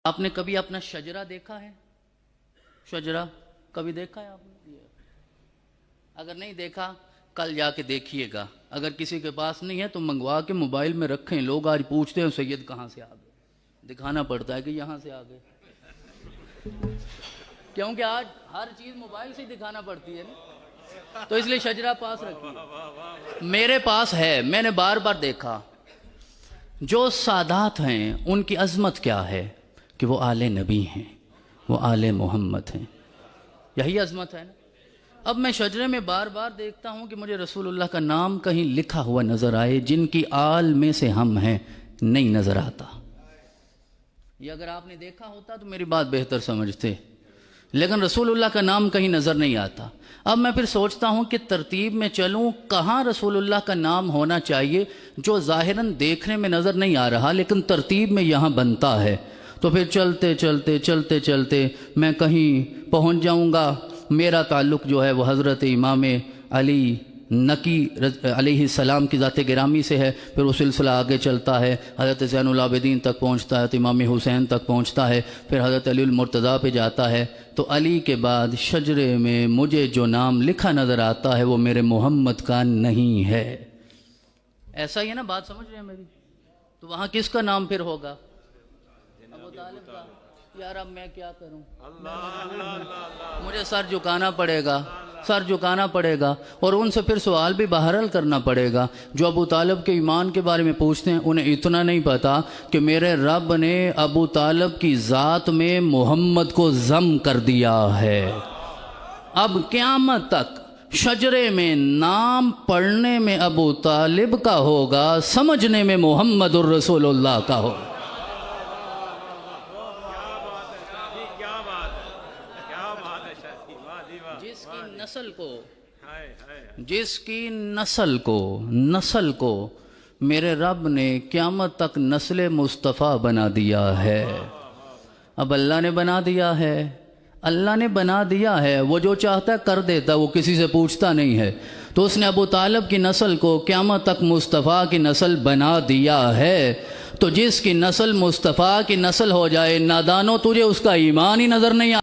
آپ نے کبھی اپنا شجرہ دیکھا ہے؟ شجرہ کبھی دیکھا ہے آپ نے؟ اگر نہیں دیکھا کل جا کے دیکھیے گا. اگر کسی کے پاس نہیں ہے تو منگوا کے موبائل میں رکھیں. لوگ آج پوچھتے ہیں سید کہاں سے آ گئے، دکھانا پڑتا ہے کہ یہاں سے آ گئے، کیونکہ آج ہر چیز موبائل سے دکھانا پڑتی ہے نا، تو اس لیے شجرہ پاس رکھیے. میرے پاس ہے، میں نے بار بار دیکھا. جو سادات ہیں ان کی عظمت کیا ہے کہ وہ آل نبی ہیں، وہ آل محمد ہیں. یہی عظمت ہے نا. اب میں شجرے میں بار بار دیکھتا ہوں کہ مجھے رسول اللہ کا نام کہیں لکھا ہوا نظر آئے. جن کی آل میں سے ہم ہیں نہیں نظر آتا. یہ اگر آپ نے دیکھا ہوتا تو میری بات بہتر سمجھتے، لیکن رسول اللہ کا نام کہیں نظر نہیں آتا. اب میں پھر سوچتا ہوں کہ ترتیب میں چلوں، کہاں رسول اللہ کا نام ہونا چاہیے جو ظاہراً دیکھنے میں نظر نہیں آ رہا لیکن ترتیب میں یہاں بنتا ہے. تو پھر چلتے چلتے چلتے چلتے میں کہیں پہنچ جاؤں گا. میرا تعلق جو ہے وہ حضرت امام علی نقی علیہ السلام کی ذات گرامی سے ہے. پھر وہ سلسلہ آگے چلتا ہے، حضرت زین العابدین تک پہنچتا ہے، تو امام حسین تک پہنچتا ہے، پھر حضرت علی المرتضیٰ پہ جاتا ہے. تو علی کے بعد شجرے میں مجھے جو نام لکھا نظر آتا ہے وہ میرے محمد کا نہیں ہے. ایسا ہی ہے نا، بات سمجھ رہے ہیں میری؟ تو وہاں کس کا نام پھر ہوگا؟ ابو طالب کا. یار اب میں کیا کروں، مجھے سر جھکانا پڑے گا، سر جھکانا پڑے گا. اور ان سے پھر سوال بھی بہرحال کرنا پڑے گا. جو ابو طالب کے ایمان کے بارے میں پوچھتے ہیں انہیں اتنا نہیں پتا کہ میرے رب نے ابو طالب کی ذات میں محمد کو ضم کر دیا ہے. اب قیامت تک شجرے میں نام پڑھنے میں ابو طالب کا ہوگا، سمجھنے میں محمد الرسول اللہ کا ہوگا. جس کی نسل کو میرے رب نے قیامت تک نسل مصطفیٰ بنا دیا ہے. اب اللہ نے بنا دیا ہے، اللہ نے بنا دیا ہے. وہ جو چاہتا ہے کر دیتا، وہ کسی سے پوچھتا نہیں ہے. تو اس نے ابو طالب کی نسل کو قیامت تک مصطفیٰ کی نسل بنا دیا ہے. تو جس کی نسل مصطفیٰ کی نسل ہو جائے، نادانو تجھے اس کا ایمان ہی نظر نہیں آتا.